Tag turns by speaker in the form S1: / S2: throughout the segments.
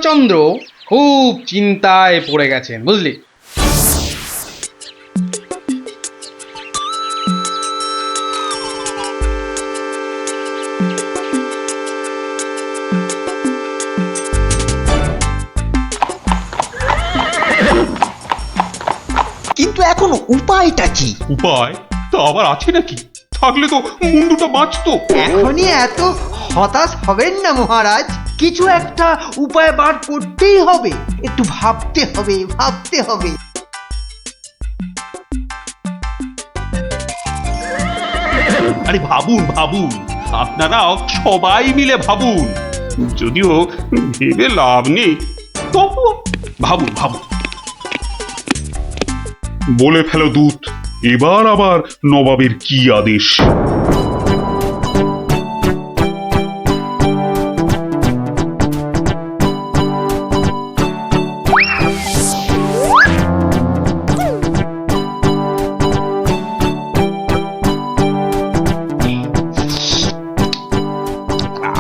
S1: চন্দ্র খুব চিন্তায় পড়ে গেছেন, বুঝলি?
S2: কিন্তু এখন উপায়টা কি?
S3: উপায় তা আবার আছে নাকি? থাকলে তো মুন্ডুটা বাঁচতো।
S2: এখনই এত হতাশ হবেন না মহারাজ, কিছু একটা উপায় বার করতেই হবে, একটু ভাবতে হবে ভাবতে হবে।
S3: আরে ভাবুন ভাবুন, আপনারাও সবাই মিলে ভাবুন। যদিও ভেবে লাভ নেই, তবু ভাবুন ভাবুন। বলে ফেলো দূত, এবার আবার নবাবের কি আদেশ?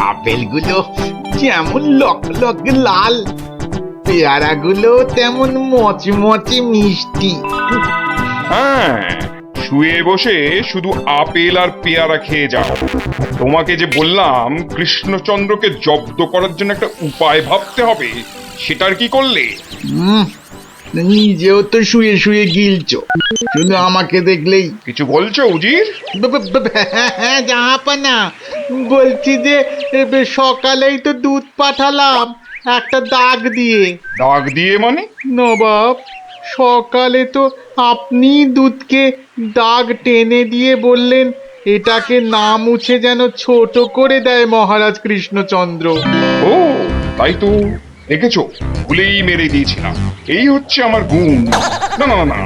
S4: আপেলগুলো যেমন লক লক লাল, পেয়ারাগুলো তেমন মচমচে মিষ্টি।
S5: হ্যাঁ, শুয়ে বসে শুধু আপেল আর পেয়ারা খেয়ে যাও। তোমাকে যে বললাম কৃষ্ণচন্দ্রকে জব্দ করার জন্য একটা উপায় ভাবতে হবে, সেটার কি করলে?
S4: নিজেও তো শুয়ে শুয়ে গিলছো, শুধু আমাকে দেখলেই।
S5: কিছু বলছো উজির?
S4: হ্যাঁ জাহাপানা, বলছি যে সকালেই তো দুধ পাঠালাম একটা দাগ দিয়ে।
S5: দাগ দিয়ে মানে?
S4: নবাব, সকালে তো আপনি দুধকে দাগ টেনে দিয়ে বললেন এটাকে না মুছে যেন ছোট করে দেয় মহারাজ কৃষ্ণচন্দ্র।
S5: ও তাই তো, দেখেছো, ভুলেই মেরে দিয়েছিলাম। এই হচ্ছে আমার গুণ, না না না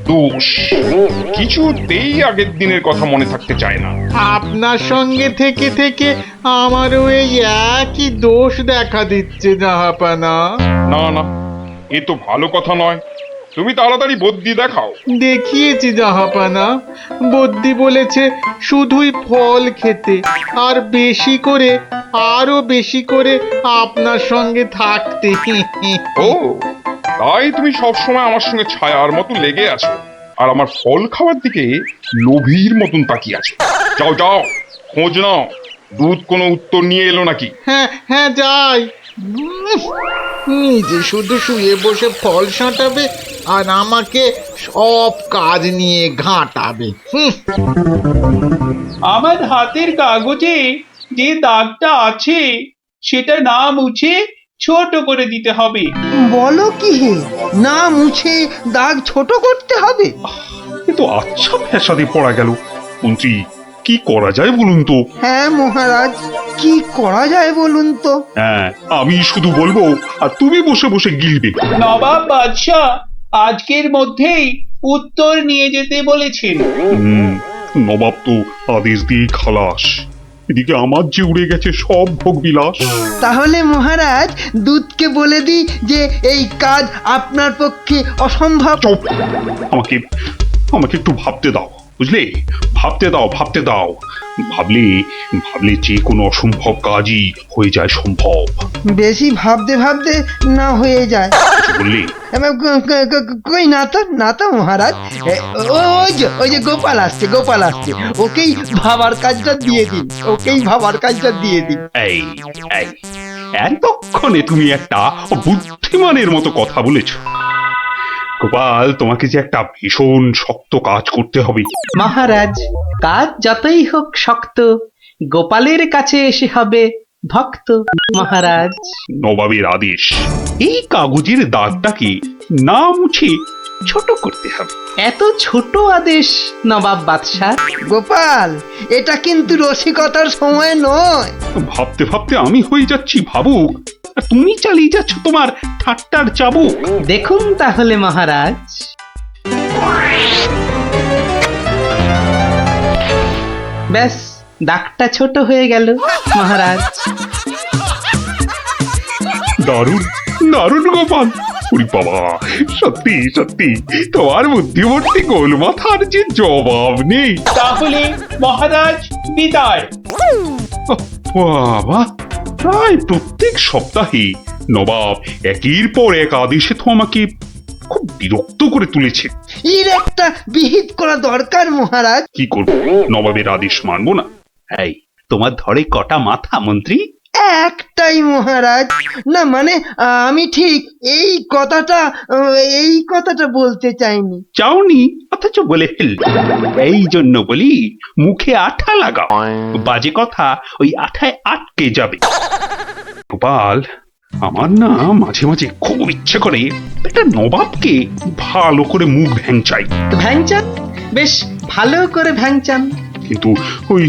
S5: দোষ। কিছুতেই আগের দিনের কথা মনে থাকতে চায় না।
S4: আপনার সঙ্গে থেকে থেকে আমারও এই একই দোষ দেখা দিচ্ছে জাহাপানা।
S5: না না, এ তো ভালো কথা নয়। তুমি তাড়াতাড়ি বুদ্ধি দেখাও।
S4: দেখিয়েছি জাহাপানা, বদ্যি বলেছে শুধুই ফল খেতে, আর বেশি করে, আরো বেশি করে আপনার সঙ্গে থাকতে।
S5: ও তাই তুমি সবসময় আমার সঙ্গে ছায়ার মতো লেগে আছো, আর আমার ফল খাওয়ার দিকে লোভীর মতন তাকিয়ে আছো। যাও যাও, খোঁজ নাও, দুধ কোনো উত্তর নিয়ে এলো নাকি।
S4: হ্যাঁ হ্যাঁ যাই। নিজে শুধু শুয়ে বসে ফল সাঁটাবে আর আমাকে সব কাজ নিয়ে ঘাঁটাবে।
S6: আমার হাতের কাগজে যে দাগটা আছে সেটা না মুছে ছোট করে দিতে হবে।
S2: বলো কি হে, না মুছে দাগ ছোট করতে হবে?
S3: এ তো আচ্ছা ফ্যাসাদে পড়া গেল। মন্ত্রী, কি করা যায় বলুন তো?
S2: হ্যাঁ মহারাজ, কি করা যায় বলুন তো?
S3: হ্যাঁ, আমি শুধু বলবো আর তুমি বসে বসে গিলবে।
S6: নবাব বাদশাহ আজকের মধ্যেই উত্তর নিয়ে যেতে বলেছেন।
S3: নবাব তো আদেশ দিয়ে খালাস। এদিকে আমার যে উড়ে গেছে সব ভোগ বিলাস।
S2: তাহলে মহারাজ দুধকে বলে দিই যে এই কাজ আপনার পক্ষে অসম্ভব।
S3: চুপ! আমাকে আমাকে একটু ভাবতে দাও, বুঝলে? ভাবতে দাও ভাবতে দাও। ভাবলে ভাবলে যে কোনো অসম্ভব কাজই হয়ে যায় সম্ভব।
S2: বেশি ভাবতে ভাবতে না হয়ে যায়।
S3: কিছু বললে?
S2: কই না তো, না তো মহারাজ। ওই যে গোপাল আসছে, গোপাল আসছে, ওকেই ভাবার কাজটা দিয়ে দিন, ওকেই ভাবার কাজটা দিয়ে দিন।
S3: এই এই এতক্ষণে তুমি একটা বুদ্ধিমানের মতো কথা বলেছ। গোপাল, তোমাকে যে একটা ভীষণ শক্ত কাজ করতে হবে।
S7: মহারাজ, কাজ যতই হোক শক্ত, গোপালের কাছে এসে হবে ভক্ত। মহারাজ,
S3: নবাবের আদেশ, এই কাগজের দাগটাকে না মুছে ছোট করতে হবে।
S7: এত ছোট আদেশ নবাব বাদশাহ?
S2: গোপাল, এটা কিন্তু রসিকতার সময় নয়।
S3: ভাবতে ভাবতে আমি হয়ে যাচ্ছি ভাবুক, আর তুমি চালিয়ে যাচ্ছ তোমার ঠাট্টার চাবুক।
S7: দেখুন তাহলে মহারাজ। ব্যাস, দাগটা ছোট হয়ে গেল মহারাজ।
S3: দারুণ দারুণ গোপাল! ওরে বাবা, সত্যি সত্যি তোমার বুদ্ধিমূর্তি গোল মাথার যে জবাব নেই।
S6: তাহলে মহারাজ বিদায়।
S3: বাবা, প্রায় প্রত্যেক সপ্তাহে নবাব একের পর এক আদেশে তো আমাকে খুব বিরক্ত করে তুলেছে।
S2: এর একটা বিহিত করা দরকার মহারাজ।
S3: কি করব, নবাবের আদেশ মানবো না? এই, তোমার ধরে কটা মাথা মন্ত্রী?
S2: একটাই মহারাজ। না মানে আমি ঠিক এই কথাটা বলতে চাইনি।
S3: চাওনি অথচ বলে ফেললে। এই জন্য বলি মুখে আঠা লাগাও, বাজে কথা ওই আঠায় আটকে যাবে। গোপাল, আমার না মাঝে মাঝে খুব ইচ্ছে করে একটা নবাবকে ভালো করে মুখ ভ্যাংচাই,
S7: ভ্যাংচান, বেশ ভালো করে ভ্যাংচান।
S3: কিন্তু ওই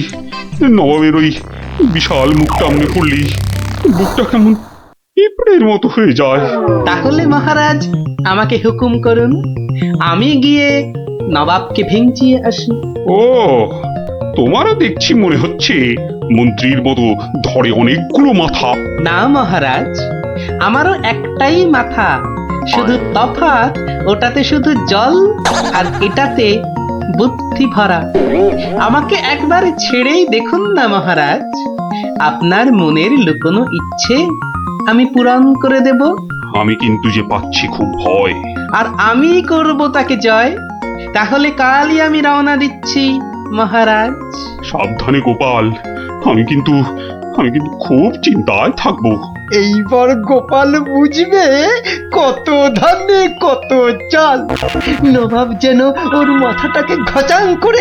S3: নবাবের ওই বিশাল মুখটা মনে পড়লেই বুকটা কেমন পিঁপড়ের মতো হয়ে যায়।
S7: তাহলে মহারাজ আমাকে হুকুম করুন, আমি গিয়ে নবাবকে ভেঙচিয়ে আসি।
S3: ও, তোমারও দেখছি মনে হচ্ছে মন্ত্রীর মতো ধরে অনেকগুলো মাথা।
S7: না মহারাজ, আমারও একটাই মাথা, শুধু তফাৎ ওটাতে শুধু জল আর এটাতে বুদ্ধি ভরা। আমাকে একবার ছেড়েই দেখুন না মহারাজ, আপনার মনের লুকোনো ইচ্ছে আমি পূরণ করে দেব।
S3: আমি কিন্তু যে পাচ্ছি খুব ভয়।
S7: আর আমি করব তাকে জয়। তাহলে কালই আমি রওনা দিচ্ছি মহারাজ।
S3: সাবধানে গোপাল, আমি কিন্তু খুব চিন্তায় থাকবো।
S2: এইবার গোপাল বুঝবে কত ধানে কত চাল। নবাব যেন ওর মাথাটাকে ঘচাং করে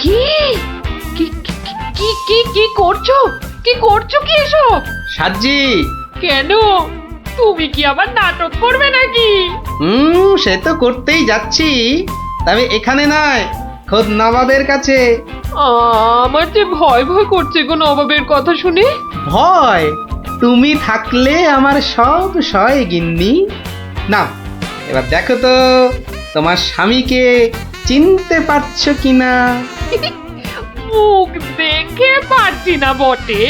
S8: কি কি কি কি কি করছো? কি করছো কি এসব?
S7: সাজি,
S8: কেন? তুমি কি আবার নাটক করবে নাকি?
S7: সে তো করতেই যাচ্ছি, তবে এখানে নয়, খোদ নবাবের কাছে।
S8: আমার যে ভয় ভয় করছে গো নবাবের কথা শুনে।
S7: ভয়? তুমি থাকলে আমার সব সয় গিন্নি। না, এবার দেখো তো তোমার স্বামীকে চিনতে পারছো কিনা।
S8: মুখ দেখে পারছি না বটে,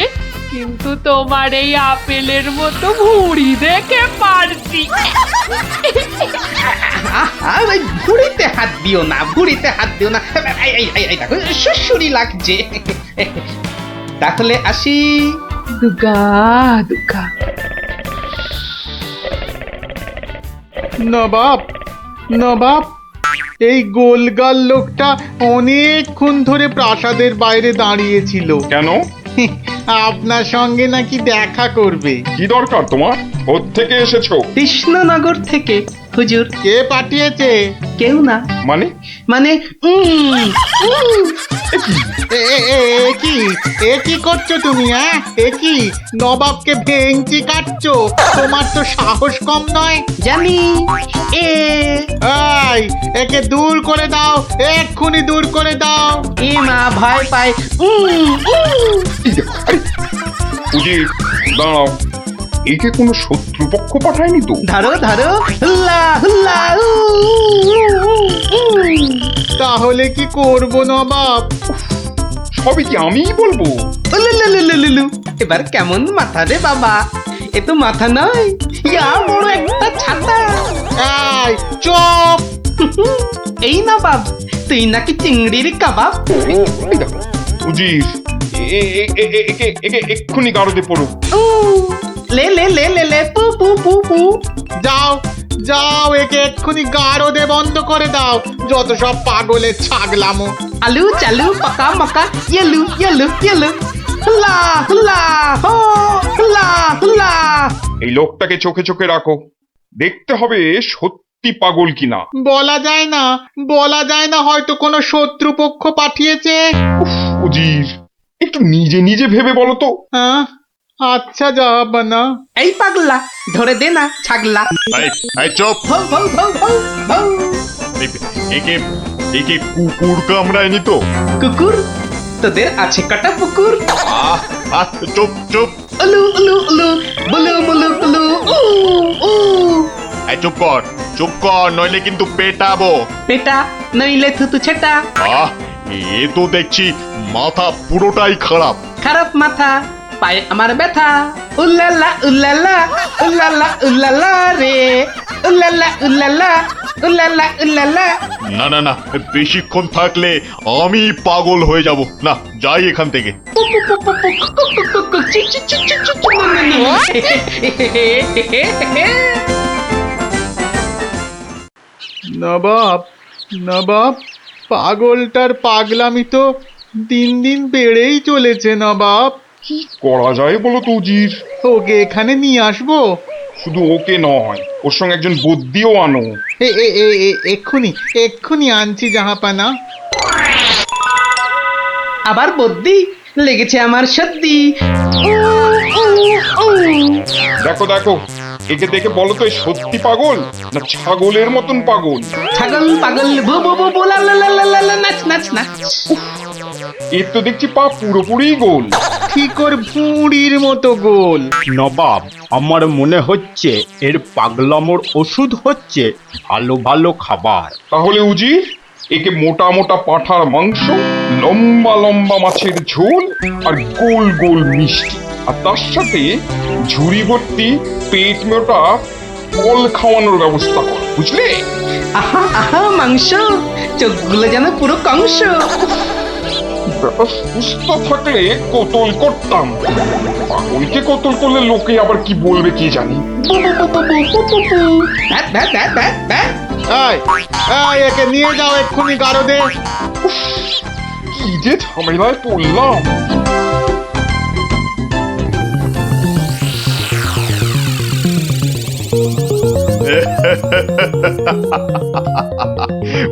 S8: কিন্তু তোমার এই আপেলের মতো ভুঁড়ি দেখে পারছি।
S7: ওই ভুঁড়িতে হাত দিও না, ভুঁড়িতে হাত দিও না। এই দেখো সুসুরি লাগছে। তাহলে আসি।
S8: দুগা দুগা।
S4: নবাব, নবাব, এই গোলগাল লোকটা অনেকক্ষণ ধরে প্রাসাদের বাইরে দাঁড়িয়েছিল।
S5: কেন?
S4: আপনার সঙ্গে নাকি দেখা করবে।
S5: কি দরকার তোমার? কোত্থেকে এসেছো?
S7: কৃষ্ণনগর থেকে হুজুর।
S4: কে পাঠিয়েছে?
S7: কেউ না,
S5: মানে?
S7: মানে
S4: এ কি করছো তুমি? হ্যাঁ, এ কি নবাবকে ভেঙচি কাটছো? তোমার তো সাহস কম নয়।
S7: জানি।
S4: এই, একে দূর করে দাও, এক্ষুনি দূর করে দাও।
S7: এ মা ভয় পায়।
S5: উজির, দাঁড়াও, একে কোনো শত্রুপক্ষ পাঠায়নি তো?
S7: ধরো ধরো, হুল্লা হুল্লা।
S4: তাহলে কি করবো নবাব?
S5: সবই কি আমিই বলবো?
S7: উলুলুলুলুলু। এবার কেমন মাথা রে বাবা, এ তো মাথা নয়, ইয়া বড় একটা ছাতা।
S4: এই চুপ!
S7: এই না বাব, তুই নাকি চিংড়ির কাবাব।
S5: এই দেখো, উজির, একে এক্ষুনি গারদে পড়ো।
S7: লে লে লে লে লে পু পু পু পু।
S4: যাও যাও, একে এক্ষুনি গারদে বন্ধ করে দাও। যত সব পাগলের ছাগলামো।
S7: আলু চালু পাকা মাকা ইয়েলু ইয়েলু ইয়েলু। হুল্লা হুল্লা হো, হুল্লা হুল্লা।
S5: এই লোকটাকে চোখে চোখে রাখো, দেখতে হবে সত্যি পাগল কিনা।
S4: বলা যায় না, বলা যায় না, হয়তো কোনো শত্রুপক্ষ পাঠিয়েছে।
S5: উজির, একটু নিজে নিজে ভেবে বলো তো।
S4: হ্যাঁ, আচ্ছা জাহাপনা।
S7: এই পাগলা, ধরে দে না ছাগলা।
S9: এই চুপ!
S7: ভৌ ভৌ ভৌ ভৌ ভৌ।
S9: একে কুকুর কামড়ায়নি তো?
S7: কুকুর? তোদের আছে কটা পুকুর?
S9: চুপ চুপ!
S7: উলু উলু উলু, বুলু মুলু উলু উ উ।
S9: এই চুপ কর, নইলে কিন্তু পেটাবো।
S7: পেটা নইলে থুতু ছেটা।
S9: এ তো দেখছি মাথা পুরোটাই খারাপ।
S7: খারাপ মাথা, পায়ে আমার ব্যথা। উল্লালা উল্লালা উল্লালা উল্লালা রে, উল্লালা উল্লালা উল্লাল্লা উল্লাল্লা।
S9: না না না, বেশিক্ষণ থাকলে আমি পাগল হয়ে যাব। না, যাই এখান থেকে।
S4: নবাব, নবাব, পাগলটার পাগলামি তো দিন দিন বেড়েই চলেছে নবাব।
S5: কি করা যায় বলো তো উজির?
S4: ওকে এখানে নিয়ে আসবো?
S5: শুধু ওকে নয়, ওর সঙ্গে একজন বদ্যিও আনো।
S4: এক্ষুনি এক্ষুনি আনছি জাহাপানা।
S7: আবার বদ্যি লেগেছে আমার সত্যি।
S5: দেখো দেখো, একে দেখে বলো তো এ সত্যি পাগল না ছাগলের মতন পাগল?
S7: ছাগল পাগল বু বু বু বু লা লা লা লা লা লা, নাচ নাচ নাচ।
S5: এর তো দেখছি পা পুরোপুরি গোল।
S4: ঠিকর ভুঁড়ির মতো গোল।
S10: নবাব, আমার মনে হচ্ছে এর পাগলামোর ওষুধ হচ্ছে ভালো ভালো খাবার।
S5: তাহলে উজির, একে মোটা মোটা পাঁঠার মাংস, লম্বা লম্বা মাছের ঝোল আর গোল গোল মিষ্টি, আর তার সাথে ঝুড়ি ভর্তি পেট মোটা ফল খাওয়ানোর ব্যবস্থা কর, বুঝলে?
S7: আহা আহা মাংস, চোখগুলো যেন পুরো কংস।
S5: ব্যাপার সুস্থ থাকলে কোতল করতাম, পাগলকে কোতল করলে লোকে আবার কি বলবে কে জানি।
S7: বু বু বু বু বু বু বু বু। Bat bat bat bat bat.
S4: এই একে নিয়ে যাও এক্ষুনি গারদে।
S5: কি যে ঝামেলায় পড়লাম।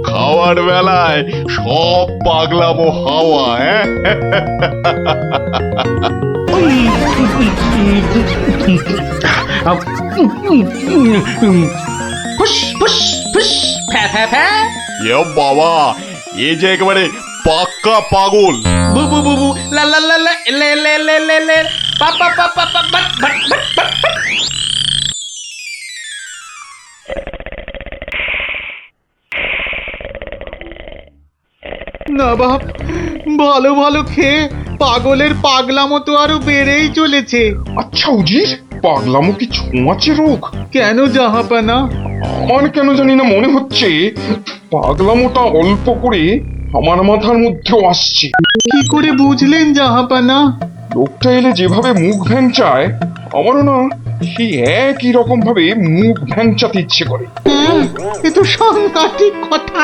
S9: খাওয়ার বেলায় সব পাগলামো হাওয়া। হ্যাঁ,
S7: ফুস ফুস ফুস ফ্যা ফ্যা ফ্যা।
S9: এ বাবা, এ যে একেবারে পাক্কা পাগল।
S7: বু বু বু বু লা লা লা লা লে লে লে লে লে পা পা পা পা পা but but but but but.
S4: নবাব, ভালো ভালো খেয়ে পাগলের পাগলামো তো আরো বেড়েই চলেছে।
S5: আচ্ছা উজির, পাগলামো কি ছোঁয়াচে রোগ?
S4: কেন জাহাপানা?
S5: আমার কেন জানি না মনে হচ্ছে পাগলামোটা অল্প করে আমার মাথার মধ্যেও আসছে।
S4: কি করে বুঝলেন জাহাপানা?
S5: লোকটা এলে যেভাবে মুখ ভ্যাংচায়, আমারও না সেই একই রকম ভাবে মুখ ভ্যাংচাতে ইচ্ছে করে।
S4: হ্যাঁ, এ তো সাংঘাতিক কথা,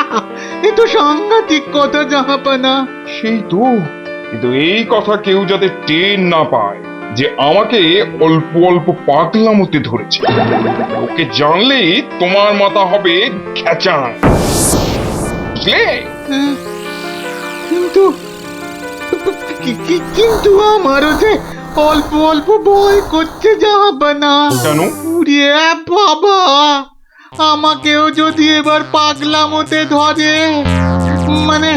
S4: এ তো সাংঘাতিক কথা জাহাপানা।
S5: সেই তো, কিন্তু এই কথা কেউ যাতে টের না পায় যে আমাকে অল্প অল্প পাগলামোতে ধরেছে, ওকে জানলেই তোমার মাথা হবে খেচান, বুঝলে?
S4: হ্যাঁ, কিন্তু কিন্তু আমারও যে অল্প অল্প ভয় করছে জাহাপানা।
S5: কেন?
S4: উড়িয়ে বাবা, আমাকেও যদি এবার পাগলামোতে ধরে, মানে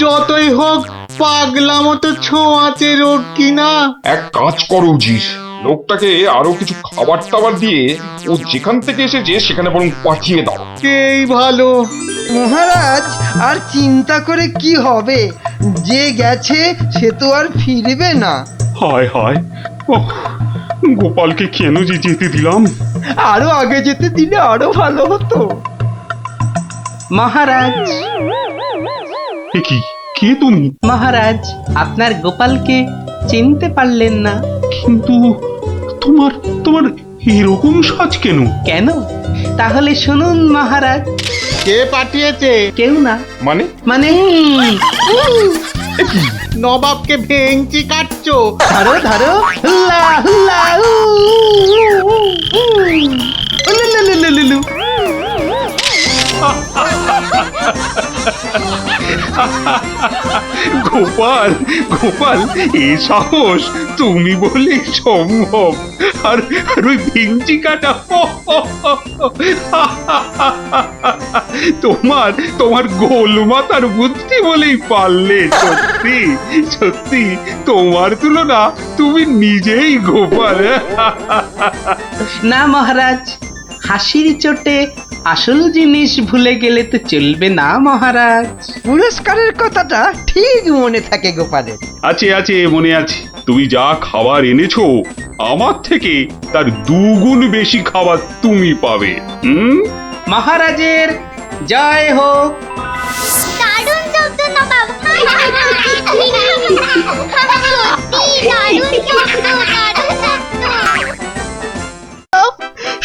S4: যতই হোক পাগলামো তো ছোঁয়াচে রোগ কিনা।
S5: এক কাজ করো উজির, লোকটাকে আরো কিছু খাবার টাবার দিয়ে ও যেখান থেকে এসেছে সেখানে বরং পাঠিয়ে দাও।
S4: এই ভালো।
S2: মহারাজ, আর চিন্তা করে কি হবে? যে গেছে সে তো আর ফিরবে না।
S3: হায় হায়, ওহ, গোপালকে কেন যে যেতে দিলাম?
S2: আরো আগে যেতে দিলে আরো ভালো হতো।
S7: মহারাজ,
S3: এ কি, কে তুমি?
S7: মহারাজ, আপনার গোপালকে চিনতে পারলেন না?
S3: কিন্তু তোমার তোমার এরকম সাজ কেন?
S7: কেন? তাহলে শুনুন মহারাজ।
S4: কে পাঠিয়েছে?
S7: কেউ না।
S5: মানে?
S7: মানে
S4: নবাবকে ভেঙচি কাটছো?
S7: ধরো ধরো, হুল্লা হুল্লা উ, উ, উ, উ, উলুলুলুলুলু।
S3: গোপাল, গোপাল, এ সাহস তুমি বলে সম্ভব? আর আর ওই ভিঞ্চি কাটা, তোমার তোমার গোল মাথার বুদ্ধি বলেই পারলে। সত্যি সত্যি তোমার তুলনা তুমি নিজেই গোপাল।
S7: না মহারাজ, হাসির চোটে আসল জিনিস ভুলে গেলে তো চলবে না মহারাজ।
S2: পুরস্কারের কথাটা ঠিক মনে থাকে গোপালের।
S3: আছে আছে, মনে আছে। তুমি যা খাবার এনেছো আমার থেকে তার 2 গুণ বেশি খাবার তুমি পাবে।
S7: মহারাজের জয় হোক।
S11: দারুণ শব্দ না বাবা। সত্যি দারুণ শব্দ, দারুণ শব্দ।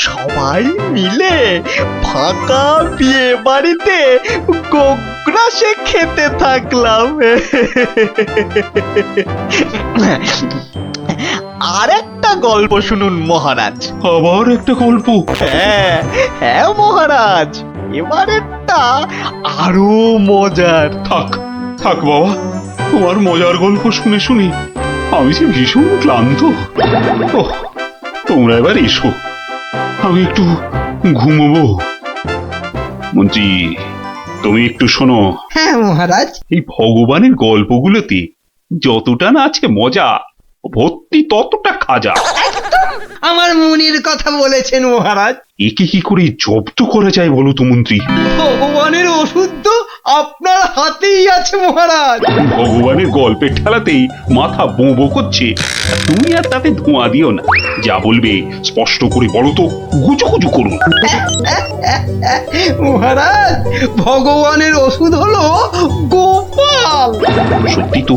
S10: সবাই মিলে ফাঁকা বিয়ে বাড়িতে গোগ্রাসে খেতে থাকলাম। আর একটা গল্প শুনুন মহারাজ।
S3: আবার একটা গল্প?
S10: হ্যাঁ হ্যাঁ মহারাজ, এবারেরটা আরো মজার।
S3: থাক থাক বাবা, তোমার মজার গল্প শুনে শুনে আমি যে ভীষণ ক্লান্ত। ওহ, তোমরা এবার এসো, আমি একটু ঘুমোবো। মন্ত্রী, তুমি একটু শোনো।
S2: হ্যাঁ মহারাজ।
S3: এই ভগবানের গল্পগুলোতে যতটা না আছে মজা, ভর্তি ততটা খাজা।
S2: আমার মনের কথা বলেছেন মহারাজ।
S3: একে কি করে জব্দ করা যায় বলো তো মন্ত্রী?
S2: ভগবানের ওষুধ তো আপনার হাতেই আছে মহারাজ।
S3: ভগবানের গল্পের ঠেলাতেই মাথা বোঁ করছে, আর তুমি আর তাতে ধোঁয়া দিও না। যা বলবে স্পষ্ট করে বলো তো, গুজু গুজু করুন।
S2: মহারাজ, ভগবানের ওষুধ হলো গোপাল।
S3: সত্যি তো,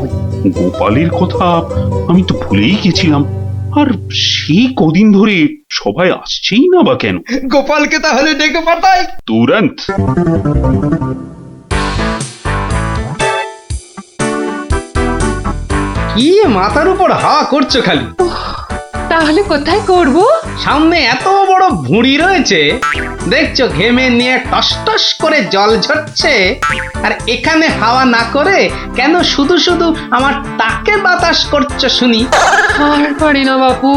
S3: গোপালের কথা আমি তো ভুলেই গেছিলাম। আর সেই কদিন ধরে সবাই আসছেই না বা কেন?
S2: গোপালকে তাহলে ডেকে পাঠাই।
S3: তুরন্ত।
S1: কি মাথার উপর হাওয়া করছো খালি?
S8: তাহলে কোথায় করব?
S1: সামনে এত বড় ভুঁড়ি রয়েছে, দেখছো ঘেমে নিয়ে টস টস করে জল ঝরছে, আর এখানে হাওয়া না করে কেন শুধু শুধু আমার টাকে বাতাস করছো শুনি?
S8: আর পারি না বাপু।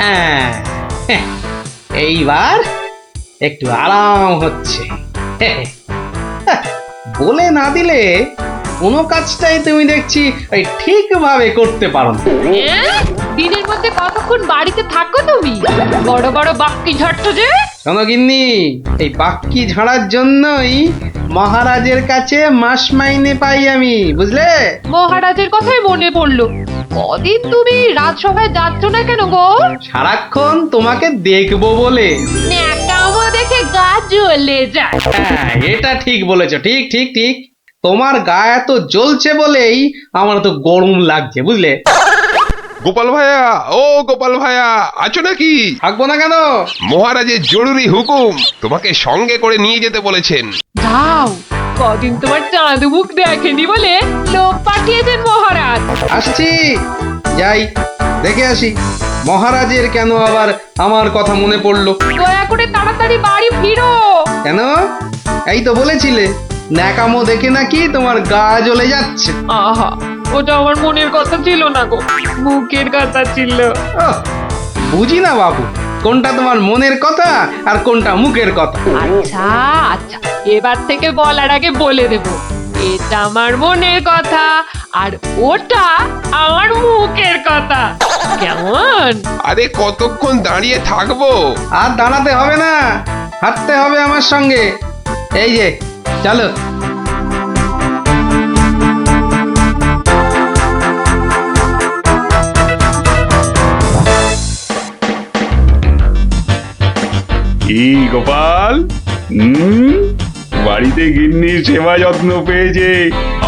S1: হ্যাঁ, এইবার একটু আরাম হচ্ছে। বলে না দিলে কোনো কাজটাই তুমি দেখছি ওই ঠিকভাবে করতে পারো না।
S8: দিনের মধ্যে কতক্ষণ বাড়িতে থাকো তুমি? বড় বড় বাক্কি ঝাড়ছো যে।
S1: শোনো গিন্নি, এই বাক্কি ঝাড়ার জন্যই মহারাজের কাছে মাস মাইনে পাই আমি, বুঝলে?
S8: মহারাজের কথাই মনে পড়লো। কদিন তুমি রাজসভায় যাচ্ছ না কেন গো?
S1: সারাক্ষণ তোমাকে দেখবো বলে।
S8: ন্যাকামো দেখে গা জ্বলে যায়।
S1: হ্যাঁ, এটা ঠিক বলেছো, ঠিক ঠিক ঠিক। তোমার গা এত জ্বলছে বলেই আমার তো গরম লাগছে, বুঝলে?
S12: গোপাল ভাইয়া, ও গোপাল ভাইয়া, আছো নাকি?
S1: থাকবো না কেন?
S12: মহারাজের জরুরি হুকুম, তোমাকে সঙ্গে করে নিয়ে যেতে বলেছেন।
S8: যাও, কদিন তোমার চাঁদ মুখ দেখেনি বলে লোক পাঠিয়েছেন মহারাজ।
S1: আসছি, যাই দেখে আসি মহারাজের কেন আবার আমার কথা মনে পড়লো।
S8: দয়া করে তাড়াতাড়ি বাড়ি ফিরো।
S1: কেন? এই তো বলেছিলে ন্যাকামো দেখে নাকি তোমার গা জ্বলে যাচ্ছে।
S8: আহা, ওটা আমার মনের কথা ছিল না গো, মুখের কথা ছিল।
S1: ওহ, বুঝি না বাবু, কোনটা তোমার মনের কথা আর কোনটা মুখের কথা।
S8: আচ্ছা আচ্ছা, এবার থেকে বলার আগে বলে দেব, এটা আমার মনের কথা আর ওটা আমার মুখের কথা। কেমন?
S12: আরে কতক্ষণ দাঁড়িয়ে থাকবো?
S1: আর দাঁড়াতে হবে না, হাঁটতে হবে আমার সঙ্গে। এই যে চলো।
S3: কি গোপাল, বাড়িতে গিন্নির সেবা যত্ন পেয়েছে,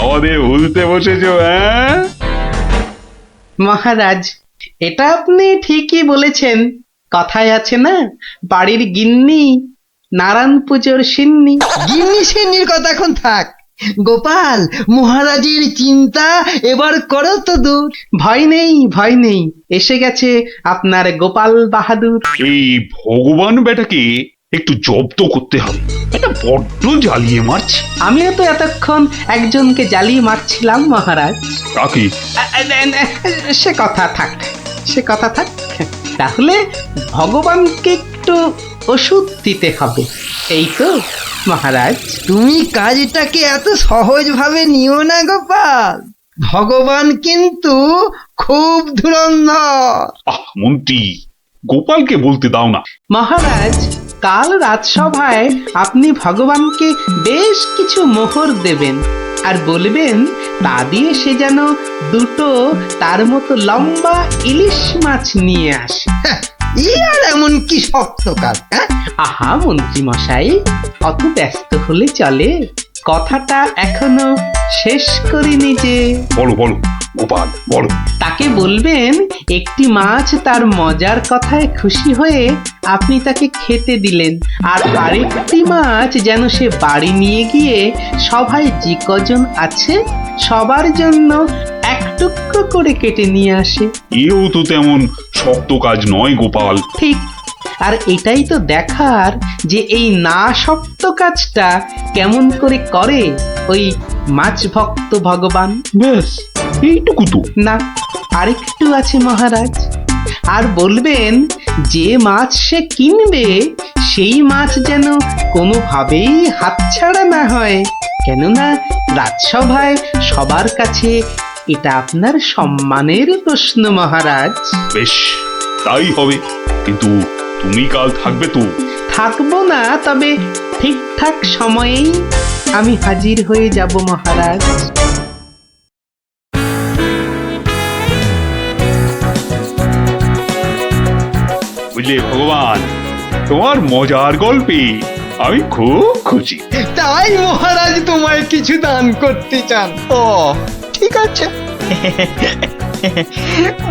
S3: আমাদের ভুলতে বসেছো? হ্যাঁ
S7: মহারাজ, এটা আপনি ঠিকই বলেছেন। কথায় আছে না, বাড়ির গিন্নি নারায়ণ পুজোর সিন্নি।
S2: গিন্নি সিন্নির কথা এখন থাক। গোপাল, মহারাজের চিন্তা এবার করো তো দূর।
S7: ভয় নেই, ভয় নেই, এসে গেছে আপনার গোপাল বাহাদুর।
S3: এই ভগবান বেটাকে একটু জব্দ করতে হবে, এটা বড্ড জ্বালিয়ে মারছে।
S7: আমিও তো এতক্ষণ একজনকে জ্বালিয়ে মারছিলাম মহারাজ।
S3: কাকে?
S7: সে কথা থাক, সে কথা থাক। তাহলে ভগবানকে একটু ওষুধ দিতে হবে, এই তো মহারাজ।
S2: তুমি কাজটাকে এত সহজভাবে নিও না গোপাল, ভগবান কিন্তু খুব ধুরন্ধর।
S3: মন্ত্রী, গোপালকে বলতে দাও না।
S7: মহারাজ, কাল রাজসভায় আপনি ভগবানকে বেশ কিছু মোহর দেবেন আর বলবেন তা দিয়ে সে যেন দুটো তার মতো লম্বা ইলিশ মাছ নিয়ে আসে।
S2: ই আর এমন কি শক্ত কাজ, হ্যাঁ?
S7: আহা মন্ত্রী মশাই, অত ব্যস্ত হলে চলে? কথাটা এখনো শেষ করিনি যে।
S3: বলো বলো গোপাল বলো।
S7: তাকে বলবেন একটি মাছ তার মজার কথায় খুশি হয়ে আপনি তাকে খেতে দিলেন, আর আরেকটি মাছ যেন সে বাড়ি নিয়ে গিয়ে সবাই যে কজন আছে সবার জন্য এক টুকরো করে কেটে নিয়ে আসে।
S3: এও তো তেমন শক্ত কাজ নয় গোপাল।
S7: ঠিক, আর এটাই তো দেখার যে এই না শক্ত কাজটা কেমন করে করে ওই মাছ ভক্ত ভগবান।
S3: ব্যাস এইটুকু তো?
S7: না, আরেকটু আছে মহারাজ। আর বলবেন যে মাছ সে কিনবে সেই মাছ যেন কোনোভাবেই হাতছাড়া না হয়, কেননা রাজসভায় সবার কাছে এটা আপনার সম্মানের প্রশ্ন মহারাজ।
S3: বেশ তাই হবে, কিন্তু তুমি কাল থাকবে তো?
S7: থাকবো না, তবে ঠিকঠাক সময়েই আমি হাজির হয়ে যাব মহারাজ।
S3: বুঝলে ভগবান, তোমার মজার গল্পে আমি খুব খুশি।
S2: তাই মহারাজ তোমায় কিছু দান করতে চান?
S13: ও ঠিক আছে।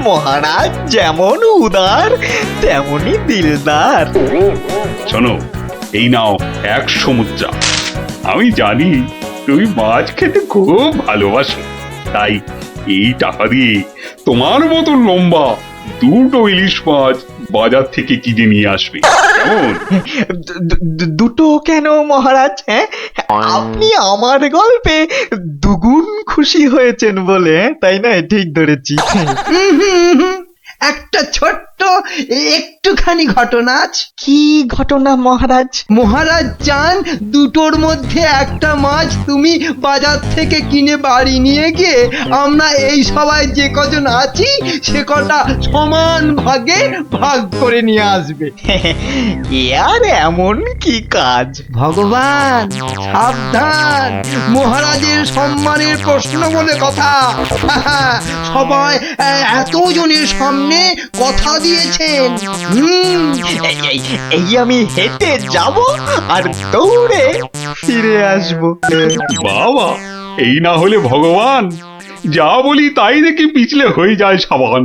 S13: মহারাজ যেমন উদার তেমনি দিলদার।
S3: শোনো, এই নাও 100 মুদ্রা। আমি জানি তুমি মাছ খেতে খুব ভালোবাসো, তাই এই টাকা দিয়ে তোমার মতো লম্বা 2টো ইলিশ মাছ বাজার থেকে কিনে নিয়ে আসবে, কেমন?
S13: দুটো কেন মহারাজ? হ্যাঁ, আপনি আমার গল্পে দুগুণ খুশি হয়েছেন বলে, তাই না? ঠিক ধরেছি।
S2: একটা ছোট্ট একটুখানি ঘটনা আছে।
S13: কি ঘটনা মহারাজ?
S2: মহারাজ চান দুটোর মধ্যে একটা মাছ তুমি বাজার থেকে কিনে বাড়ি নিয়ে গিয়ে আমরা এই সবাই যে কজন আছি সে কটা সমান ভাগে ভাগ করে নিয়ে আসবে।
S13: এ আর এমন কি কাজ?
S2: ভগবান সাবধান, মহারাজের সম্মানের প্রশ্ন বলে কথা। সবাই এতজনের সামনে কথা দিয়েছেন।
S13: এই আমি হেঁটে যাব আর দৌড়ে ফিরে আসবো।
S3: বাবা, এই না হলে ভগবান, যা বলি তাই দেখি পিছলে হয়ে যায় সাবান।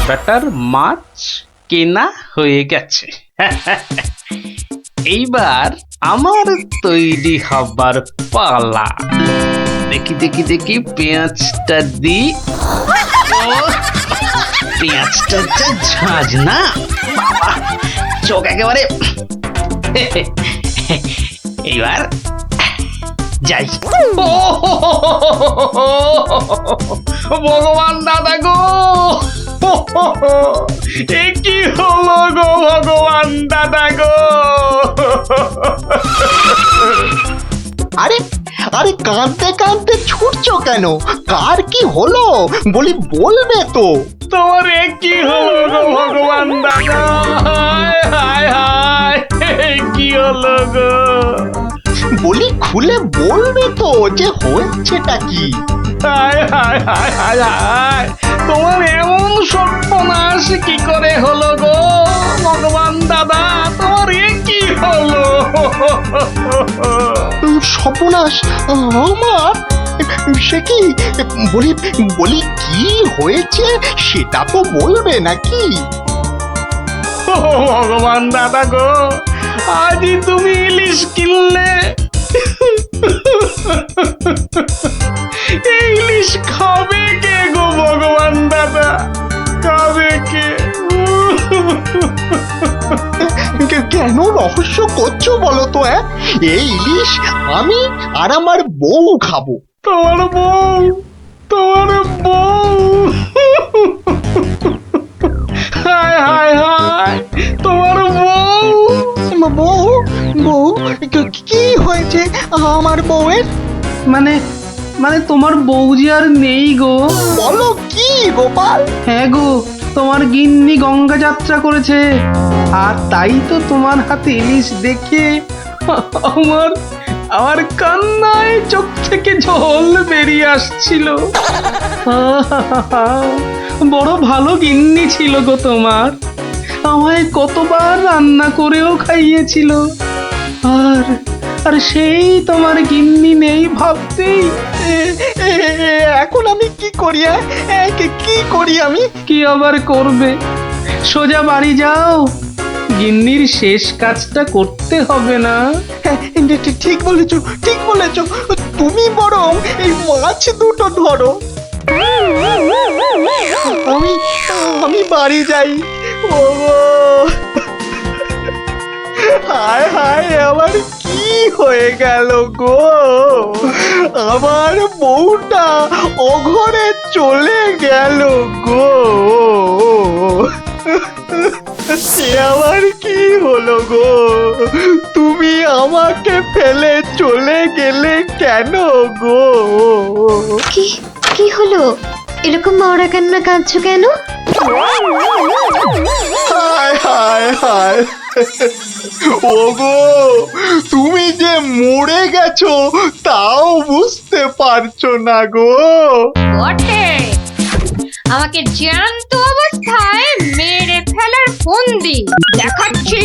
S7: বেটার মাছ কেনা হয়ে গেছে। এইবার আমার তৈরি হবার পালা। দেখি দেখি দেখি পেঁয়াজটা দি। পেঁয়াজটা যা ঝাঁজ না বাবা, চোখ একেবারে। এইবার যাই। ভগবান দাদা গো, এ কি হলো গো ভগবান দাদা গো?
S13: আরে আরে কাঁদতে কাঁদতে ছুটছো কেন? কার কি হলো বলি, বলবে তো?
S7: তোমার এ কি হলো গো ভগবান দাদা? হায় হায় হায়, কি হলো গো?
S13: বলি খুলে বলবে তো যে হয়েছেটা কি?
S7: হায় হায় হায় হায় হায়, তোমার এমন সর্বনাশ কি করে হলো গো ভগবান দাদা? তোমার এ কি হলো?
S13: সর্বনাশ আমার? সে কি? বলি বলি কি হয়েছে সেটা তো বলবে নাকি?
S7: ভগবান দাদা গো, আজই তুমি ইলিশ কিনলে। এই ইলিশ খাবে কে গো ভগবান দাদা? খাবে কে?
S13: কেন রহস্য করছো বলো তো? এই ইলিশ আমি আর আমার বউ খাবো।
S7: তোমার বউ? তোমার বউ? হায় হায় হায়, তোমার বউ?
S13: বউ? বউ কি হয়েছে আমার বউয়ের?
S7: মানে মানে তোমার বউ যে আর নেই গো।
S13: বলো কি গোপাল?
S7: হ্যাঁ গো,
S1: তোমার গিন্নি গঙ্গা যাত্রা করেছে, আর তাই তো তোমার হাতে ইলিশ দেখে আমার আমার কান্নায় চোখ থেকে জল বেরিয়ে আসছিল। বড় ভালো গিন্নি ছিল গো তোমার, আমায় কতবার রান্না করেও খাইয়েছিল। আর আর সেই তোমার গিন্নি নেই ভাবতেই
S13: এখন আমি কি করি? কি করি আমি?
S1: কি আবার করবে, সোজা বাড়ি যাও, গিন্নির শেষ কাজটা করতে হবে না?
S13: ঠিক বলেছো, ঠিক বলেছো। তুমি বরং এই মাছ দুটো ধরো, আমি বাড়ি যাই। ও হায় হায়, আমার কি হয়ে গেল গো? আমার বউটা অঘরে চলে গেল গো। সে আবার কি হলো গো? তুমি আমাকে ফেলে চলে গেলে কেন গো?
S11: কি কি হলো? এরকম মরা কান্না কাঁদছো কেন?
S13: হায় হায় হায়, ওগো তুমি যে মরে গেছো তাও বুঝতে পারছো না গো।
S8: বটে, আমাকে জ্যান্ত অবস্থায় মেরে ফেলার ফন্দি দেখাচ্ছি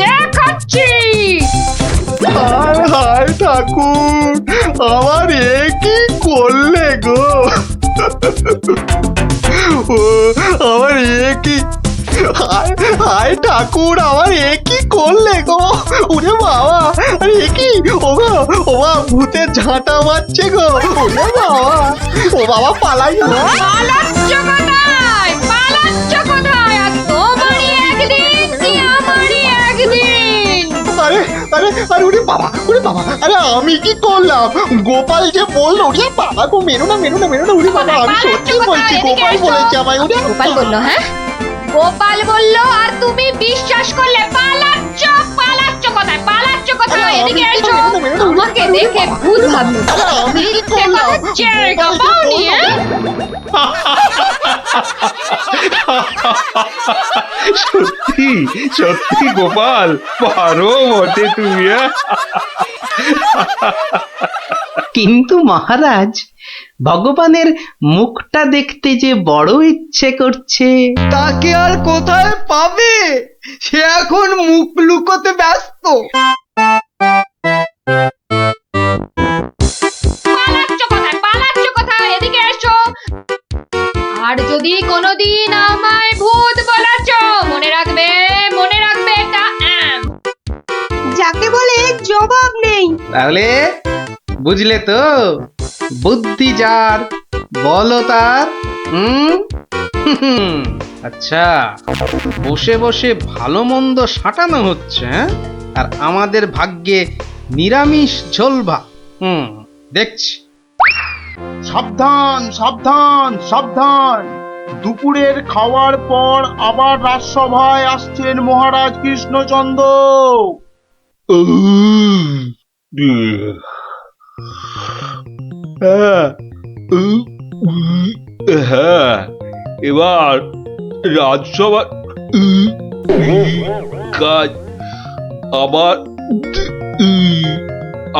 S8: দেখাচ্ছি।
S13: হায় হায় ঠাকুর, আমার এ কি করলে গো? ও আমার এ কি, হায় হায় ঠাকুর, আমার এ কি করলে গো? ওরে বাবা, আরে এ কি? ও বাবা, ভূতের ঝাঁটা মারছে গো। ওরে বাবা, ও বাবা পালাই।
S8: পালাচ্ছ কোথায়? পালাচ্ছ কোথায়? আর তোমারই একদিন কি আমারই একদিন।
S13: আরে আরে আরে, ওরে বাবা, ওরে বাবা, আরে আমি কি করলাম? গোপাল যে বললো, ওরে বাবা গো, মেরো না মেরো না মেরো না, ওরে বাবা, আমি সত্যি বলছি, গোপাল বলেছে আমায়। ওরে
S8: গোপাল বললো? হ্যাঁ, গোপাল বললো আর তুমি বিশ্বাস করলে? পালাচ্ছ পালাচ্ছ কোথায়? পালাচ্ছ কোথায়? এদিকে এসো, আমাকে দেখে ভূত ভাবলো।
S13: আমি কি করলাম?
S8: জায়গা পাওনি?
S3: সত্যি সত্যি গোপাল, পারো বটে তুমি।
S1: কিন্তু মহারাজ, ভগবানের মুখটা দেখতে যে বড় ইচ্ছে করছে।
S2: তাকে আর কোথায় পাবে? সে এখন মুখ লুকোতে ব্যস্ত।
S8: পালাচ্ছ কোথায়? পালাচ্ছ কোথায়? এদিকে এসো। আর যদি কোনোদিন আমায় ভূত বলেছ, মনে রাখবে, মনে রাখবে এটা
S11: যাকে বলে জবাব নেই।
S1: তাহলে বুঝলে তো, বুদ্ধি যার বলো তার। আচ্ছা, বসে বসে ভালো মন্দ সাঁটানো হচ্ছে, হ্যাঁ? আর আমাদের ভাগ্যে নিরামিষ ঝোল ভাত। দেখছি।
S10: সাবধান সাবধান সাবধান, দুপুরের খাওয়ার পর আবার রাজসভায় আসছেন মহারাজ কৃষ্ণচন্দ্র।
S3: হ্যাঁ, এবার রাজসভার কাজ আবার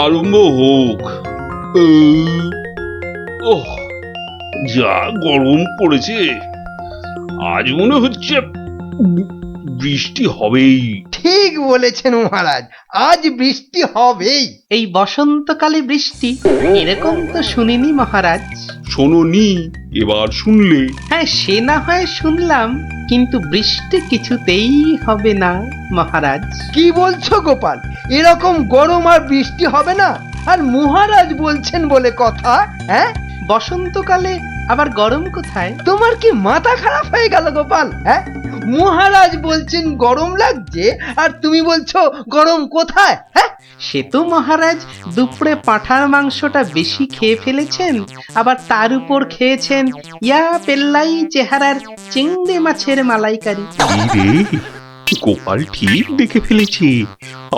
S3: আরম্ভ হোক। ওহ, যা গরম পড়েছে, আজ মনে হচ্ছে বৃষ্টি হবেই।
S2: ঠিক বলেছেন মহারাজ, আজ বৃষ্টি হবেই।
S1: এই বসন্তকালে বৃষ্টি, এরকম তো শুনিনি মহারাজ।
S3: শোনোনি, এবার শুনলে।
S1: হ্যাঁ, সে না হয় শুনলাম, কিন্তু বৃষ্টি কিছুতেই হবে না মহারাজ।
S2: কি বলছো গোপাল? এরকম গরম আর বৃষ্টি হবে না? আর মহারাজ বলছেন বলে কথা, হ্যাঁ?
S1: বসন্তকালে আবার গরম কোথায়?
S2: তোমার কি মাথা খারাপ হয়ে গেল গোপাল? হ্যাঁ, মহারাজ বলছেন গরম লাগছে, আর তুমি বলছো গরম কোথায়? হ্যাঁ,
S1: সে তো মহারাজ দুপুরে পাঁঠার মাংসটা বেশি খেয়ে ফেলেছেন, আবার তার উপর খেয়েছেন ইয়া পেল্লাই চেহারার চিংড়ি মাছের মালাইকারি।
S3: রে, গোপাল ঠিক দেখে ফেলেছে,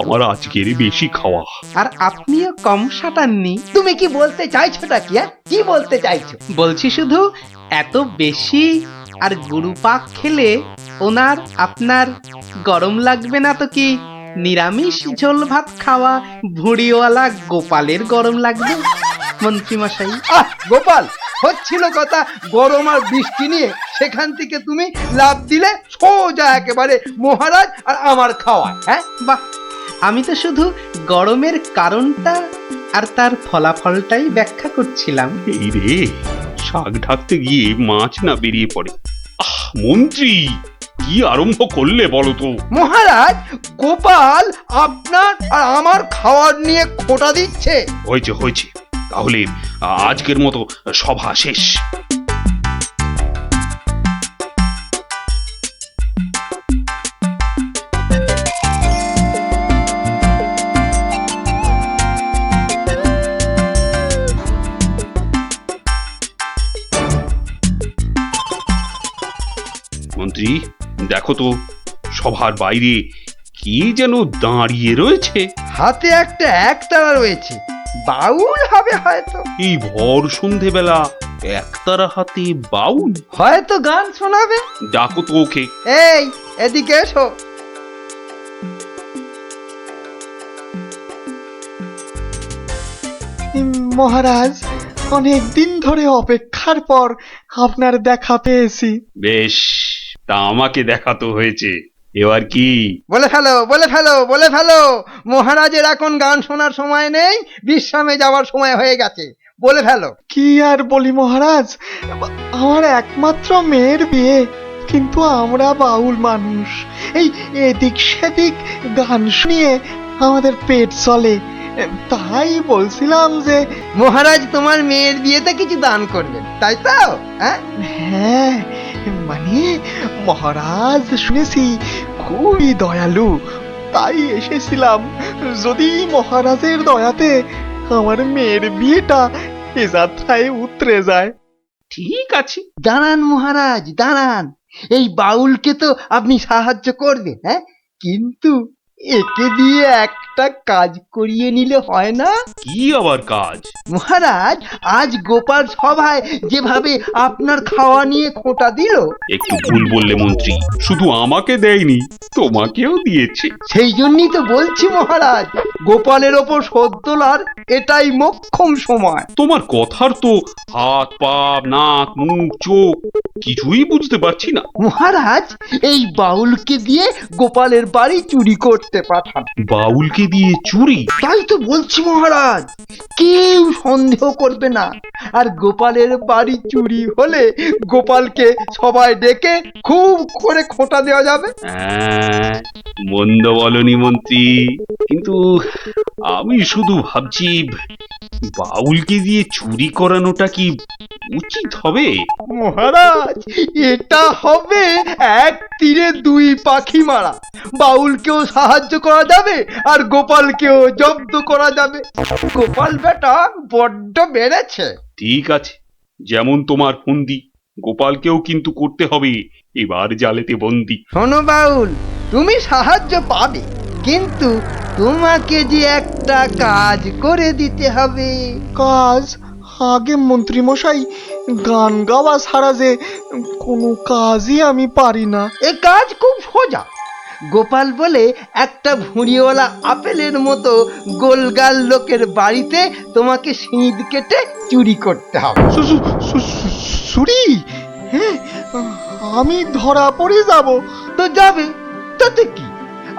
S3: আমার আজকের বেশি খাওয়া।
S1: আর আপনিও কম সাটাননি।
S2: তুমি কি বলতে চাইছোটা কি? কি বলতে চাইছো?
S1: বলছি শুধু এত বেশি
S7: আর গরু পাক খেলে ওনার আপনার গরম লাগবে না তো কি নিরামিষ ঝোল ভাত খাওয়া ভুড়িওয়ালা গোপালের গরম লাগবে মন্ত্রী মশাই?
S2: গোপাল, হচ্ছিল কথা গরম আর বৃষ্টি নিয়ে, সেখান থেকে তুমি লাভ দিলে সোজা একেবারে মহারাজ আর আমার খাওয়া। হ্যাঁ,
S7: বাহ, আমি তো শুধু গরমের কারণটা আর তার ফলাফলটাই ব্যাখ্যা করছিলাম।
S3: এই রে, শাক ঢাকতে গিয়ে মাছ না বেরিয়ে পড়ে। মন্ত্রী, কি আরম্ভ করলে বলো তো?
S2: মহারাজ, গোপাল আপনার আর আমার খাওয়ার নিয়ে খোঁটা দিচ্ছে।
S3: হয়েছে হয়েছে, তাহলে আজকের মতো সভা শেষ। মন্ত্রী, দেখো তো সভার বাইরে কি যেন দাঁড়িয়ে রয়েছে।
S2: হাতে একটা একতারা রয়েছে, বাউল হবে হয়তো।
S3: এই ভর সন্ধেবেলা একতারা হাতে বাউল?
S2: হয়তো গান শোনাবে।
S3: ডাকো তো ওকে।
S2: এই, এদিকে এসো।
S13: মহারাজ, অনেক দিন ধরে অপেক্ষার পর আপনার দেখা পেয়েছি।
S3: বেশ, তা আমাকে দেখাতো হয়েছে, এবার কি?
S2: বলে ফেলো, বলে ফেলো, বলে ফেলো। মহারাজের এখন গান শোনার সময় নেই, বিশ্রামে যাওয়ার সময় হয়ে গেছে। বলে ফেলো।
S13: কি আর বলি মহারাজ, আমার একমাত্র মেয়ের বিয়ে, কিন্তু আমরা বাউল মানুষ, এই এদিক সেদিক গান শুনিয়ে আমাদের পেট চলে। তাই বলছিলাম যে
S2: মহারাজ তোমার মেয়ের বিয়েতে কিছু দান করবেন, তাই তো?
S13: হ্যাঁ, মানে মহারাজ শুনেছি খুবই দয়ালু, তাই এসেছিলাম। যদি মহারাজের দয়াতে আমার মেয়ের বিয়েটা এ যাত্রায় উতরে যায়।
S3: ঠিক আছে,
S2: দাঁড়ান মহারাজ, দাঁড়ান। এই বাউলকে তো আপনি সাহায্য করবেন, হ্যাঁ, কিন্তু একে দিয়ে একটা কাজ করিয়ে নিলে হয় না?
S3: কি আবার কাজ?
S2: মহারাজ, আজ গোপাল সভায় যেভাবে আপনার খাওয়া নিয়ে খোঁটা দিল।
S3: একটু ভুল বললে মন্ত্রী, শুধু আমাকে দেয়নি, তোমাকেও দিয়েছে।
S2: সেই জন্যই তো বলছি মহারাজ, গোপালের ওপর শোধ তোলার এটাই মোক্ষম সময়।
S3: তোমার কথার তো হাত পা নাক মুখ চোখ কিছুই বুঝতে পারছি না।
S2: মহারাজ, এই বাউলকে দিয়ে গোপালের বাড়ি চুরি করতে পাঠান।
S3: বাউলকে দিয়ে চুরি?
S2: তাই তো বলছি মহারাজ, কেউ সন্দেহ করবে না। আর গোপালের বাড়ি চুরি হলে গোপালকে সবাই ডেকে খুব করে খোঁটা দেওয়া যাবে।
S3: মন্দ বলনি মন্ত্রী, কিন্তু আমি শুধু ভাবছি বাউলকে দিয়ে চুরি করানোটা কি উচিত হবে?
S2: মহারাজ, এটা হবে এক তীরে দুই পাখি মারা। বাউলকেও সাহায্য করা যাবে আর গোপালকেও জব্দ করা যাবে। গোপাল বেটা বড্ড বেড়েছে।
S3: ঠিক আছে, যেমন তোমার ফন্দি, গোপালকেও কিন্তু করতে হবে এবার জালেতে বন্দি।
S2: শোনো বাউল, তুমি সাহায্য পাবে, কিন্তু তোমাকে যে একটা কাজ করে দিতে হবে।
S13: কাজ? আগে মন্ত্রী মশাই, গান গাওয়া ছাড়া যে কোনো কাজই আমি পারি না।
S2: এ কাজ খুব সোজা। গোপাল বলে একটা ভুঁড়িওয়ালা আপেলের মতো গোলগাল লোকের বাড়িতে তোমাকে সিঁধ কেটে চুরি করতে হবে।
S13: চুরি? হ্যাঁ, আমি ধরা পড়ে যাব
S2: তো? যাবে, তাতে কি?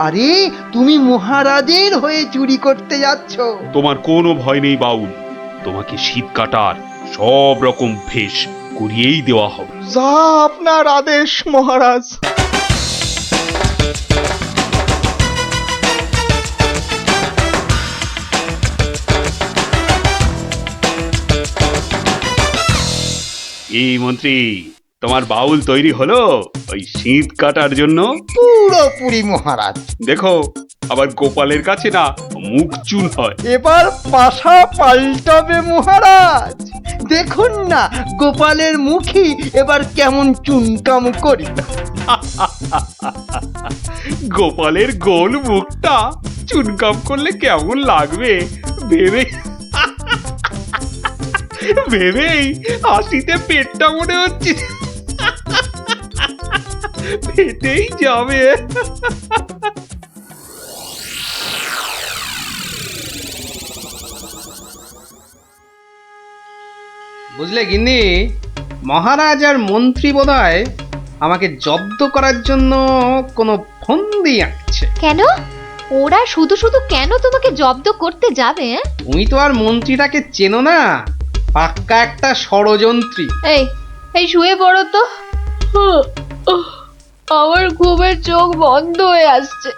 S2: আরে, তুমি মহারাজের হয়ে চুরি করতে যাচ্ছ।
S3: তোমার কোনো ভয় নেই বাউল, তোমাকে শীত কাটার সব রকম ভেষ করিয়েই দেওয়া হবে।
S13: যা আপনার আদেশ মহারাজ।
S3: এই মন্ত্রী, তোমার বাউল তৈরি হলো ওই শীত কাটার জন্য?
S2: পুরোপুরি মহারাজ।
S3: দেখো, আবার গোপালের কাছে না মুখ চুন হয়।
S2: এবার পাশা পাল্টাবে মহারাজ। দেখুন না গোপালের মুখই এবার কেমন চুনকাম করি।
S3: গোপালের গোল মুখটা চুনকাম করলে কেমন লাগবে ভেবেই হাসিতে পেটটা মনে হচ্ছে।
S6: ফেটেই যাবে।
S1: বুঝলে গিন্নি, মহারাজ আর মন্ত্রী বোধহয় আমাকে জব্দ করার জন্য কোনো ফন্দি আঁকছে।
S11: কেন? ওরা শুধু শুধু কেন তোমাকে জব্দ করতে যাবে?
S1: তুমি তো আর মন্ত্রীটাকে চেনো না, পাক্কা একটা ষড়যন্ত্রী।
S11: এই এই শুয়ে পড়ো তো। আমার ঘুমের চোখ বন্ধ হয়ে আসছে।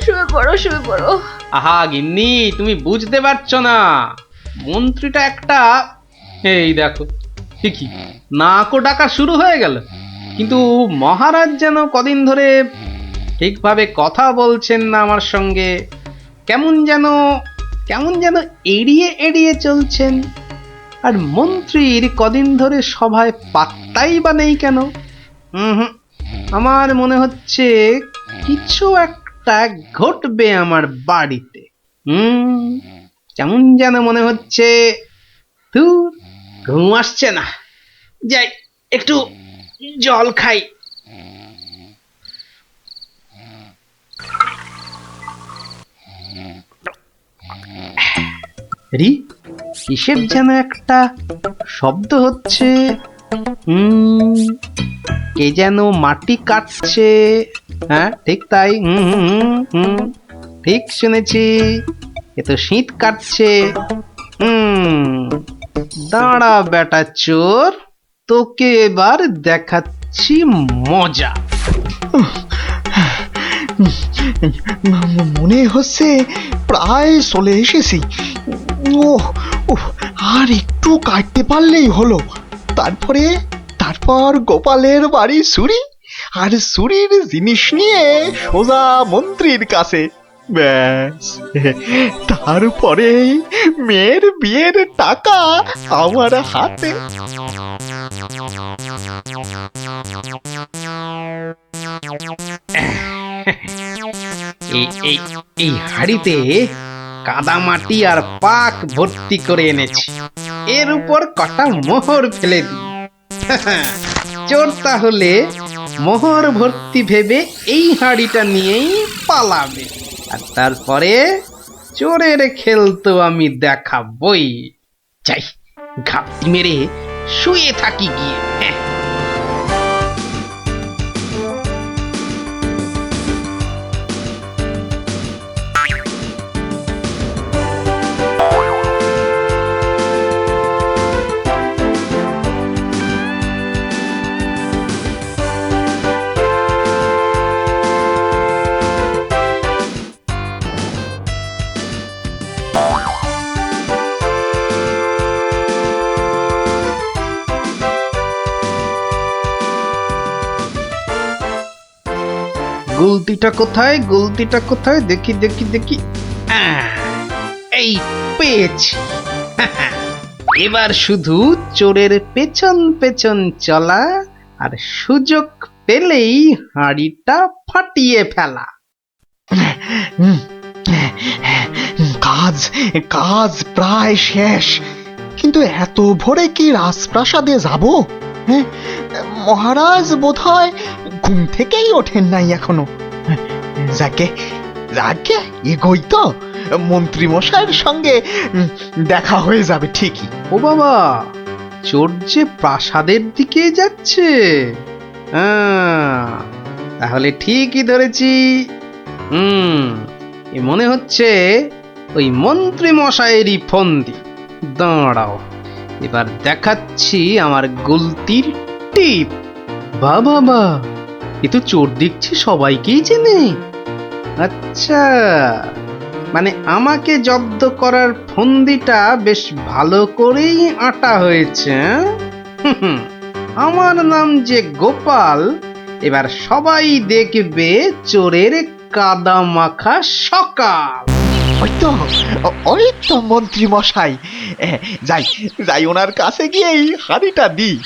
S11: শুয়ে পড়ো, শুয়ে পড়ো।
S1: আহা গিন্নি, তুমি বুঝতে পারছো না, মন্ত্রীটা একটা, এই দেখো ঠিকই নাকও ডাকা শুরু হয়ে গেল। কিন্তু মহারাজ যেন কদিন ধরে ঠিকভাবে কথা বলছেন না আমার সঙ্গে, কেমন যেন এড়িয়ে এড়িয়ে চলছেন। আর মন্ত্রীর কদিন ধরে সভায় পাত্তাই বা নেই কেন? আমার মনে হচ্ছে কিছু একটা ঘটবে আমার বাড়িতে। কেমন যেন মনে হচ্ছে। ঘুম আসছে না, যাই একটু জল খাই। কিসের যেন একটা শব্দ হচ্ছে। কে যেন মাটি কাটছে। হ্যাঁ ঠিক তাই, ঠিক শুনেছি, এ তো শীত কাটছে। দাঁড়া বেটা চোর, তোকে এবার দেখাচ্ছি মজা।
S13: মনে হচ্ছে প্রায় চলে এসেছি। আর একটু কাটতে পারলেই হলো। তারপর গোপালের বাড়ি চুরি, আর চুরির জিনিস নিয়ে সোজা মন্ত্রীর কাছে। ব্যাস, তারপরে মেয়ের বিয়ের টাকা আমার হাতে।
S1: এই হাড়িতে কাদা মাটি আর পাক ভর্তি করে এনেছি, এর উপর কটা মোহর ফেলে দিই। চোর তাহলে মোহর ভর্তি ভেবে এই হাড়িটা নিয়েই পালাবে, আর তারপরে চোরের খেল তো আমি দেখাবই। চাই ঘাপটি মেরে শুয়ে থাকি গিয়ে। গুলতিটা কোথায় দেখি দেখি দেখি। এই পেয়েছি। এবার শুধু চোরের পেছন পেছন চলা, আর সুযোগ পেলেই হাঁড়িটা ফাটিয়ে ফেলা।
S13: কাজ প্রায় শেষ। কিন্তু এত ভোরে কি রাজপ্রাসাদে যাব? মহারাজ বোধহয় ঘুম থেকেই ওঠেন নাই এখনো। যাকে এগোই তো, মন্ত্রী মশাইয়ের সঙ্গে দেখা হয়ে যাবে ঠিকই।
S1: ও বাবা, চোর যে প্রাসাদের দিকে যাচ্ছে। তাহলে ঠিকই ধরেছি। মনে হচ্ছে ওই মন্ত্রী মশাইয়েরই ফন্দি। দাঁড়াও, এবার দেখাচ্ছি আমার গুলতির টিপ। বাবা, এ তো চোর দেখছি সবাইকেই চেনে। আচ্ছা, মানে আমাকে জব্দ করার ফন্দিটা বেশ ভালো করেই আঁটা হয়েছে। আমার নাম যে গোপাল, এবার সবাই দেখবে চোরের কাদা মাখা সকাল।
S13: ওই তো মন্ত্রী মশাই। যাই ওনার কাছে গিয়ে এই হাঁড়িটা দিই।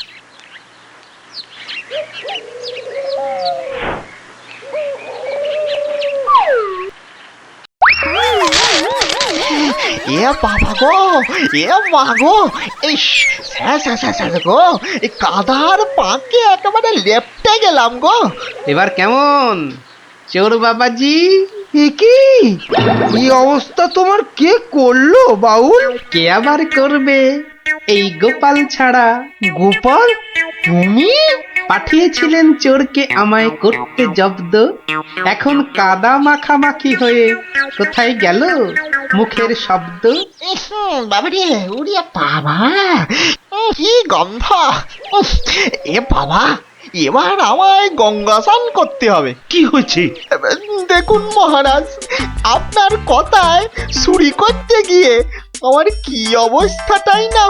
S13: এ বাবা গো, এ মা গো, এই স্যার গো, এই কাদার পাকে একেবারে লেপটে গেলাম গো।
S1: এবার কেমন চোর বাবাজি?
S2: এ কি এই অবস্থা তোমার কে করলো বাউল?
S1: কে আবার করবে এই গোপাল ছাড়া?
S2: গোপাল, তুমি?
S1: পাঠিয়েছিলেন চোরকে আমায় করতে জব্দ। এখন কাদা মাখামাখি হয়ে কোথায় গেল মুখের শব্দ?
S13: বাবারে, উড়িয়া বাবা, কি গন্ধ! এ বাবা, এবার আমায় গঙ্গা স্নান করতে হবে।
S3: কি হয়েছে?
S13: দেখুন মহারাজ, আপনার কথায় চুরি করতে গিয়ে আমার কি অবস্থাটাই না